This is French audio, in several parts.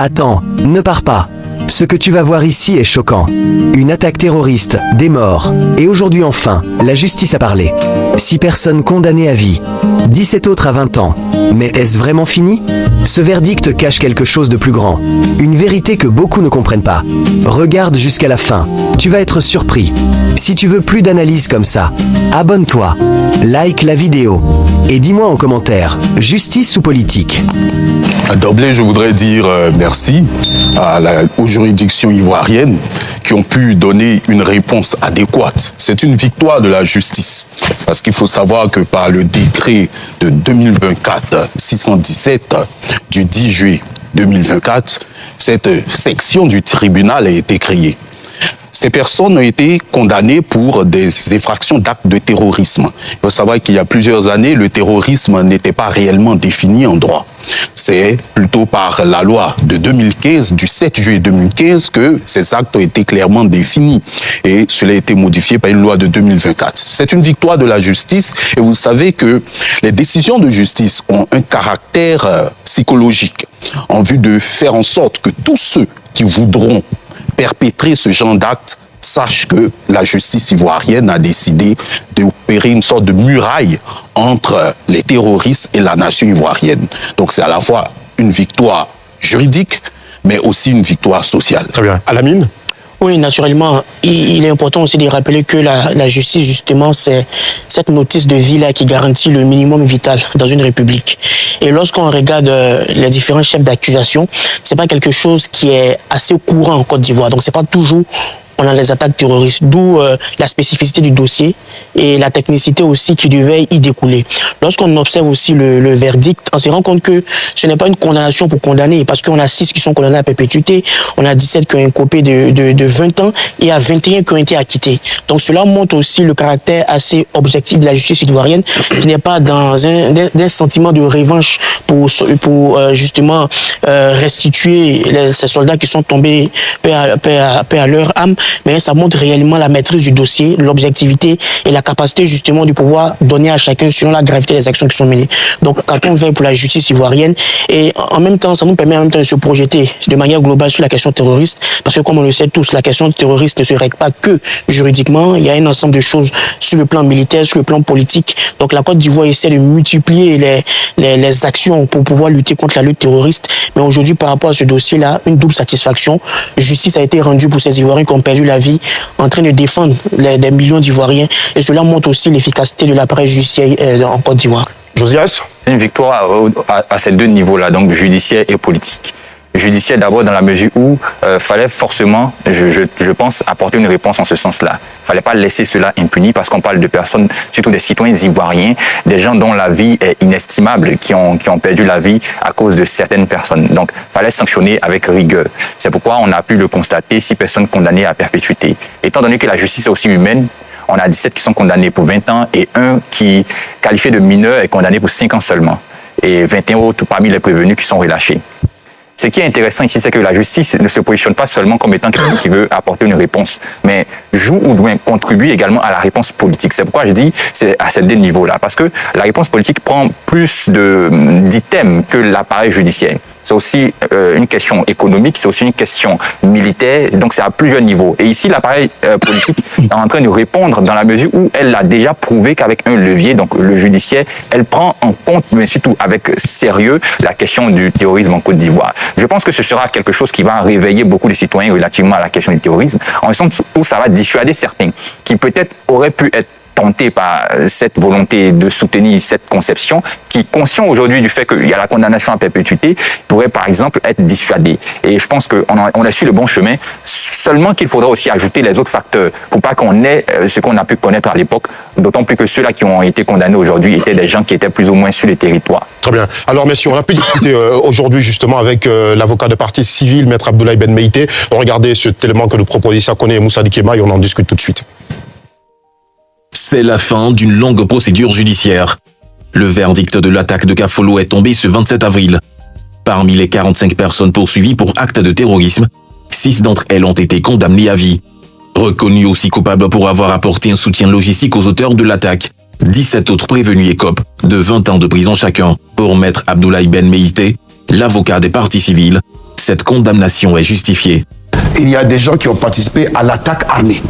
Attends, ne pars pas. Ce que tu vas voir ici est choquant. Une attaque terroriste, des morts. Et aujourd'hui enfin, la justice a parlé. 6 personnes condamnées à vie. 17 autres à 20 ans. Mais est-ce vraiment fini? Ce verdict cache quelque chose de plus grand. Une vérité que beaucoup ne comprennent pas. Regarde jusqu'à la fin. Tu vas être surpris. Si tu veux plus d'analyse comme ça, abonne-toi. Like la vidéo. Et dis-moi en commentaire, justice ou politique? D'emblée, je voudrais dire merci aux juridictions ivoiriennes qui ont pu donner une réponse adéquate. C'est une victoire de la justice. Parce qu'il faut savoir que par le décret de 2024-617 du 10 juillet 2024, cette section du tribunal a été créée. Ces personnes ont été condamnées pour des infractions d'actes de terrorisme. Il faut savoir qu'il y a plusieurs années, le terrorisme n'était pas réellement défini en droit. C'est plutôt par la loi de 2015, du 7 juillet 2015, que ces actes ont été clairement définis. Et cela a été modifié par une loi de 2024. C'est une victoire de la justice. Et vous savez que les décisions de justice ont un caractère psychologique en vue de faire en sorte que tous ceux qui voudront perpétrer ce genre d'acte sachent que la justice ivoirienne a décidé d'opérer une sorte de muraille entre les terroristes et la nation ivoirienne. Donc c'est à la fois une victoire juridique, mais aussi une victoire sociale. Très bien. Alamine ? Oui, naturellement, il est important aussi de rappeler que la justice, justement, c'est cette notice de vie-là qui garantit le minimum vital dans une république. Et lorsqu'on regarde les différents chefs d'accusation, c'est pas quelque chose qui est assez courant en Côte d'Ivoire. Donc, c'est pas toujours on a les attaques terroristes, d'où la spécificité du dossier et la technicité aussi qui devait y découler. Lorsqu'on observe aussi le verdict, on se rend compte que ce n'est pas une condamnation pour condamner, parce qu'on a 6 qui sont condamnés à perpétuité, on a 17 qui ont une copie de 20 ans et à 21 qui ont été acquittés. Donc cela montre aussi le caractère assez objectif de la justice ivoirienne, qui n'est pas dans un sentiment de revanche pour justement restituer ces soldats qui sont tombés paix à leur âme, mais ça montre réellement la maîtrise du dossier, l'objectivité et la capacité justement de pouvoir donner à chacun selon la gravité des actions qui sont menées. Donc quand on veille pour la justice ivoirienne, et en même temps ça nous permet en même temps de se projeter de manière globale sur la question terroriste, parce que comme on le sait tous, la question terroriste ne se règle pas que juridiquement, il y a un ensemble de choses sur le plan militaire, sur le plan politique. Donc la Côte d'Ivoire essaie de multiplier les actions pour pouvoir lutter contre la lutte terroriste, mais aujourd'hui par rapport à ce dossier-là, une double satisfaction. Justice a été rendue pour ces Ivoiriens qui ont perdu la vie en train de défendre des millions d'Ivoiriens, et cela montre aussi l'efficacité de l'appareil judiciaire en Côte d'Ivoire. Josias ? C'est une victoire à ces deux niveaux-là, donc judiciaire et politique. Judiciaire d'abord dans la mesure où fallait forcément, je pense, apporter une réponse en ce sens-là. Fallait pas laisser cela impuni, parce qu'on parle de personnes, surtout des citoyens ivoiriens, des gens dont la vie est inestimable, qui ont perdu la vie à cause de certaines personnes. Donc fallait sanctionner avec rigueur. C'est pourquoi on a pu le constater, 6 personnes condamnées à perpétuité. Étant donné que la justice est aussi humaine, on a 17 qui sont condamnés pour 20 ans et un qui, qualifié de mineur, est condamné pour 5 ans seulement. Et 21 autres parmi les prévenus qui sont relâchés. Ce qui est intéressant ici, c'est que la justice ne se positionne pas seulement comme étant quelqu'un qui veut apporter une réponse, mais joue ou doit contribuer également à la réponse politique. C'est pourquoi je dis c'est à ces deux niveaux-là, parce que la réponse politique prend plus d'items que l'appareil judiciaire. C'est aussi une question économique, c'est aussi une question militaire, donc c'est à plusieurs niveaux. Et ici, l'appareil politique est en train de répondre dans la mesure où elle a déjà prouvé qu'avec un levier, donc le judiciaire, elle prend en compte, mais surtout avec sérieux, la question du terrorisme en Côte d'Ivoire. Je pense que ce sera quelque chose qui va réveiller beaucoup de citoyens relativement à la question du terrorisme, en sens où ça va dissuader certains qui peut-être auraient pu être tenté par cette volonté de soutenir cette conception, qui, conscient aujourd'hui du fait qu'il y a la condamnation à perpétuité, pourrait par exemple être dissuadé. Et je pense qu'on a su le bon chemin, seulement qu'il faudra aussi ajouter les autres facteurs pour pas qu'on ait ce qu'on a pu connaître à l'époque, d'autant plus que ceux-là qui ont été condamnés aujourd'hui étaient des gens qui étaient plus ou moins sur les territoires. Très bien. Alors messieurs, on a pu discuter aujourd'hui justement avec l'avocat de partie civile, Maître Abdoulaye Ben Meïté. Regardez cet élément que nous propose Issa Koné et Moussa Dikema et on en discute tout de suite. C'est la fin d'une longue procédure judiciaire. Le verdict de l'attaque de Kafolo est tombé ce 27 avril. Parmi les 45 personnes poursuivies pour actes de terrorisme, 6 d'entre elles ont été condamnées à vie. Reconnues aussi coupables pour avoir apporté un soutien logistique aux auteurs de l'attaque, 17 autres prévenus écopent de 20 ans de prison chacun. Pour Maître Abdoulaye Ben Meïté, l'avocat des parties civiles, Cette condamnation est justifiée. Il y a des gens qui ont participé à l'attaque armée.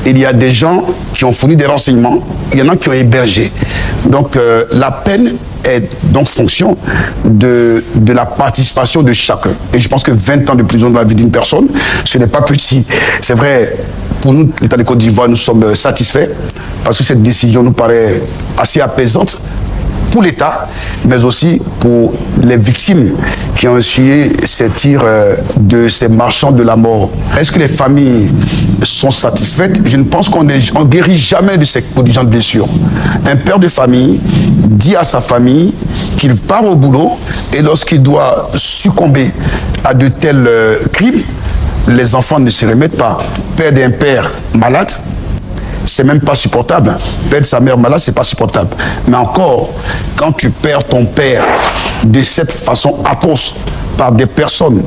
Il y a des gens qui ont fourni des renseignements. Il y en a qui ont hébergé. Donc la peine est donc fonction de la participation de chacun. Et je pense que 20 ans de prison dans la vie d'une personne, ce n'est pas petit. C'est vrai, pour nous, l'État de Côte d'Ivoire, nous sommes satisfaits parce que cette décision nous paraît assez apaisante pour l'État, mais aussi pour les victimes qui ont essuyé ces tirs de ces marchands de la mort. Est-ce que les familles sont satisfaites? Je ne pense qu'on ne guérit jamais de ces genre de blessures. Un père de famille dit à sa famille qu'il part au boulot et lorsqu'il doit succomber à de tels crimes, les enfants ne se remettent pas. Perdre un père malade, c'est même pas supportable. Perdre sa mère malade, c'est pas supportable. Mais encore, quand tu perds ton père de cette façon atroce par des personnes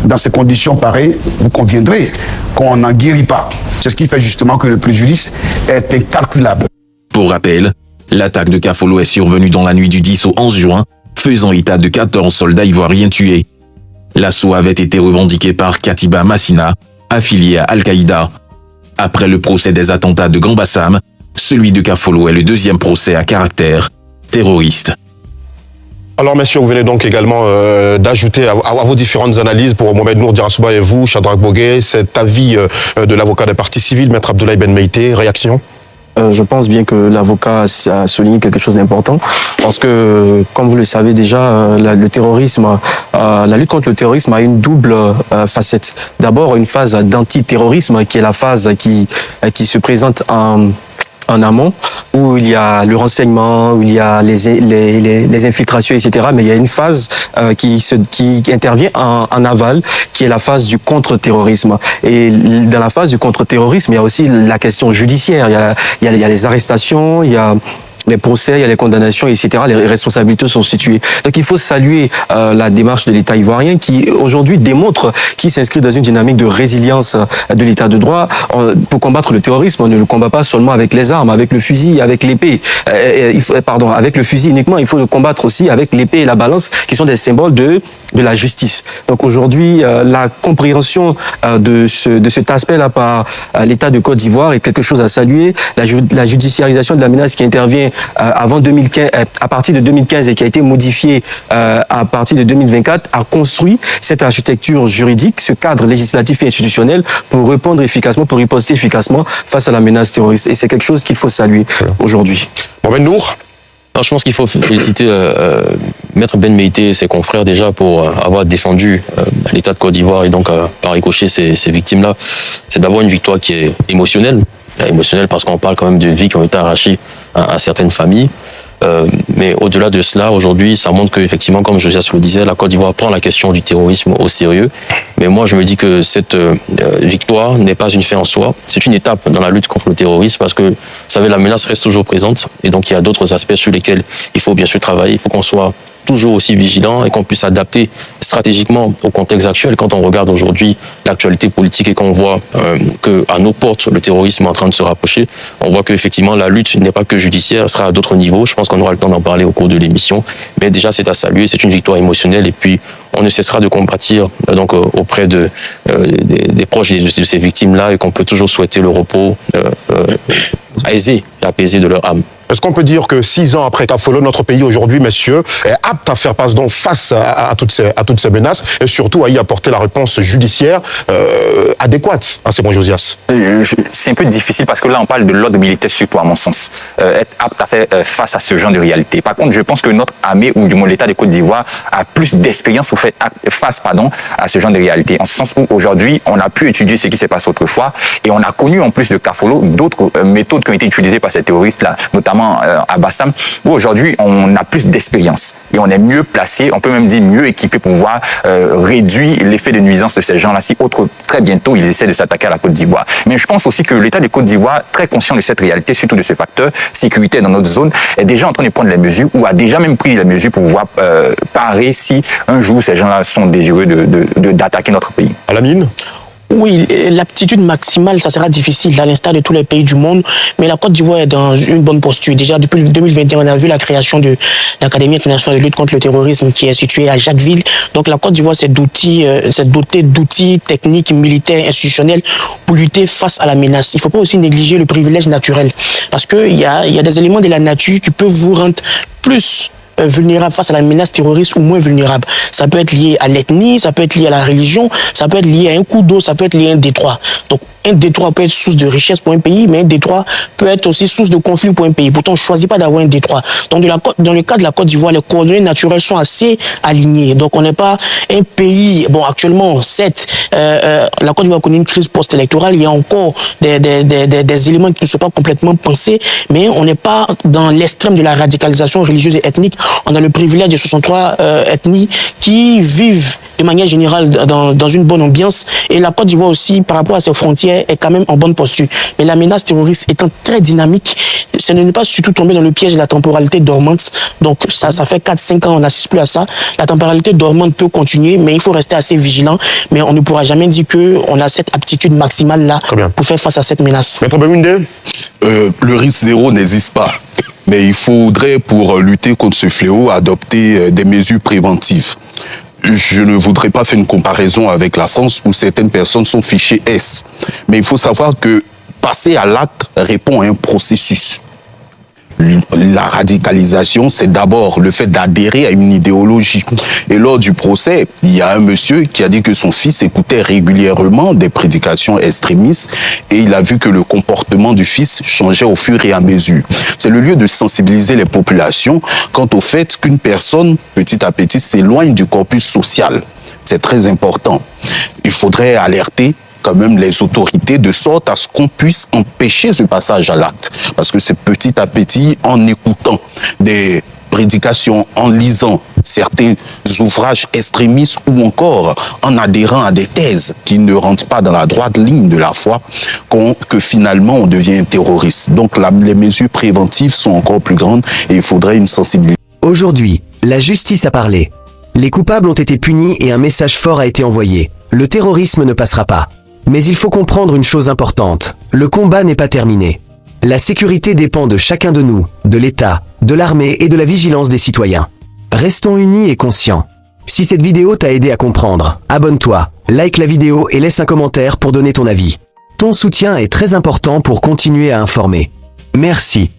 dans ces conditions pareilles, vous conviendrez qu'on n'en guérit pas. C'est ce qui fait justement que le préjudice est incalculable. Pour rappel, l'attaque de Kafolo est survenue dans la nuit du 10 au 11 juin, faisant état de 14 soldats ivoiriens tués. L'assaut avait été revendiqué par Katiba Massina, affilié à Al-Qaïda. Après le procès des attentats de Gambassam, celui de Kafolo est le deuxième procès à caractère terroriste. Alors, messieurs, vous venez donc également d'ajouter à vos différentes analyses pour Mohamed Nour Dirassouba et vous, Shadrack Bogué, cet avis de l'avocat des parties civiles, Maître Abdoulaye Ben Meïté. Réaction? Je pense bien que l'avocat a souligné quelque chose d'important parce que, comme vous le savez déjà, le terrorisme, la lutte contre le terrorisme a une double facette. D'abord, une phase d'antiterrorisme qui est la phase qui se présente en amont, où il y a le renseignement, où il y a les infiltrations, etc. Mais il y a une phase qui intervient en aval, qui est la phase du contre-terrorisme. Et dans la phase du contre-terrorisme, il y a aussi la question judiciaire. Il y a les arrestations, il y a les procès, il y a les condamnations, etc. Les responsabilités sont situées. Donc il faut saluer la démarche de l'État ivoirien qui aujourd'hui démontre qu'il s'inscrit dans une dynamique de résilience de l'État de droit. Pour combattre le terrorisme, on ne le combat pas seulement avec les armes, avec le fusil, avec l'épée. Avec le fusil uniquement, il faut le combattre aussi avec l'épée et la balance qui sont des symboles de la justice. Donc aujourd'hui, la compréhension de cet aspect-là par l'État de Côte d'Ivoire est quelque chose à saluer. La judiciarisation de la menace qui intervient avant 2015, à partir de 2015 et qui a été modifiée à partir de 2024, a construit cette architecture juridique, ce cadre législatif et institutionnel pour répondre efficacement, pour riposter efficacement face à la menace terroriste. Et c'est quelque chose qu'il faut saluer aujourd'hui. Mohamed Nour? Alors, je pense qu'il faut féliciter Maître Ben Meïté et ses confrères déjà pour avoir défendu l'État de Côte d'Ivoire et donc par ricochet ces victimes-là. C'est d'abord une victoire qui est émotionnelle. Émotionnelle parce qu'on parle quand même de vies qui ont été arrachées à certaines familles. Mais au-delà de cela, aujourd'hui, ça montre qu'effectivement, comme Josias le disait, la Côte d'Ivoire prend la question du terrorisme au sérieux. Mais moi, je me dis que cette victoire n'est pas une fin en soi. C'est une étape dans la lutte contre le terrorisme parce que, vous savez, la menace reste toujours présente. Et donc, il y a d'autres aspects sur lesquels il faut bien sûr travailler. Il faut qu'on soit toujours aussi vigilant et qu'on puisse s'adapter stratégiquement au contexte actuel. Quand on regarde aujourd'hui l'actualité politique et qu'on voit qu'à nos portes, le terrorisme est en train de se rapprocher, on voit qu'effectivement la lutte n'est pas que judiciaire, elle sera à d'autres niveaux. Je pense qu'on aura le temps d'en parler au cours de l'émission. Mais déjà, c'est à saluer, c'est une victoire émotionnelle et puis on ne cessera de compatir donc auprès des proches de ces victimes-là et qu'on peut toujours souhaiter le repos aisé et apaisé de leur âme. Est-ce qu'on peut dire que 6 ans après Kafolo, notre pays aujourd'hui, messieurs, est apte à faire face à toutes ces menaces et surtout à y apporter la réponse judiciaire adéquate? C'est bon, Josias. C'est un peu difficile parce que là, on parle de l'ordre militaire surtout, à mon sens. Être apte à faire face à ce genre de réalité. Par contre, je pense que notre armée, ou du moins l'État de Côte d'Ivoire, a plus d'expérience pour faire face à ce genre de réalité. En ce sens où aujourd'hui, on a pu étudier ce qui s'est passé autrefois et on a connu en plus de Kafolo d'autres méthodes qui ont été utilisées par ces terroristes-là, notamment à Bassam, où aujourd'hui on a plus d'expérience et on est mieux placé, on peut même dire mieux équipé pour pouvoir réduire l'effet de nuisance de ces gens-là si très bientôt ils essaient de s'attaquer à la Côte d'Ivoire. Mais je pense aussi que l'État de Côte d'Ivoire, très conscient de cette réalité, surtout de ce facteur sécurité dans notre zone, est déjà en train de prendre les mesures ou a déjà même pris les mesures pour pouvoir parer si un jour ces gens-là sont désireux d'attaquer notre pays. Alamine? Oui, l'aptitude maximale, ça sera difficile, à l'instar de tous les pays du monde, mais la Côte d'Ivoire est dans une bonne posture. Déjà, depuis 2021, on a vu la création de l'Académie internationale de lutte contre le terrorisme qui est située à Jacquesville. Donc, la Côte d'Ivoire s'est dotée d'outils techniques, militaires, institutionnels pour lutter face à la menace. Il ne faut pas aussi négliger le privilège naturel, parce qu'il y a des éléments de la nature qui peuvent vous rendre plus vulnérable face à la menace terroriste ou moins vulnérable. Ça peut être lié à l'ethnie, ça peut être lié à la religion, ça peut être lié à un coup d'eau, ça peut être lié à un détroit. Donc, un détroit peut être source de richesse pour un pays, mais un détroit peut être aussi source de conflit pour un pays. Pourtant, on ne choisit pas d'avoir un détroit. Donc, dans le cas de la Côte d'Ivoire, les coordonnées naturelles sont assez alignées. Donc, on n'est pas un pays... Bon, actuellement, certes, la Côte d'Ivoire a connu une crise post-électorale. Il y a encore des éléments qui ne sont pas complètement pensés, mais on n'est pas dans l'extrême de la radicalisation religieuse et ethnique. On a le privilège de 63 ethnies qui vivent de manière générale dans une bonne ambiance. Et la Côte d'Ivoire aussi, par rapport à ses frontières, est quand même en bonne posture. Mais la menace terroriste étant très dynamique, ce n'est pas surtout tomber dans le piège de la temporalité dormante. Donc ça fait 4-5 ans, on n'assiste plus à ça. La temporalité dormante peut continuer, mais il faut rester assez vigilant. Mais on ne pourra jamais dire qu'on a cette aptitude maximale-là pour faire face à cette menace. Maître Baoundé, le risque zéro n'existe pas. Mais il faudrait, pour lutter contre ce fléau, adopter des mesures préventives. Je ne voudrais pas faire une comparaison avec la France où certaines personnes sont fichées S. Mais il faut savoir que passer à l'acte répond à un processus. La radicalisation, c'est d'abord le fait d'adhérer à une idéologie. Et lors du procès, il y a un monsieur qui a dit que son fils écoutait régulièrement des prédications extrémistes et il a vu que le comportement du fils changeait au fur et à mesure. C'est le lieu de sensibiliser les populations quant au fait qu'une personne, petit à petit, s'éloigne du corpus social. C'est très important. Il faudrait alerter quand même les autorités de sorte à ce qu'on puisse empêcher ce passage à l'acte. Parce que c'est petit à petit, en écoutant des prédications, en lisant certains ouvrages extrémistes ou encore en adhérant à des thèses qui ne rentrent pas dans la droite ligne de la foi, que finalement on devient un terroriste. Donc les mesures préventives sont encore plus grandes et il faudrait une sensibilisation. Aujourd'hui, la justice a parlé. Les coupables ont été punis et un message fort a été envoyé. Le terrorisme ne passera pas. Mais il faut comprendre une chose importante. Le combat n'est pas terminé. La sécurité dépend de chacun de nous, de l'État, de l'armée et de la vigilance des citoyens. Restons unis et conscients. Si cette vidéo t'a aidé à comprendre, abonne-toi, like la vidéo et laisse un commentaire pour donner ton avis. Ton soutien est très important pour continuer à informer. Merci.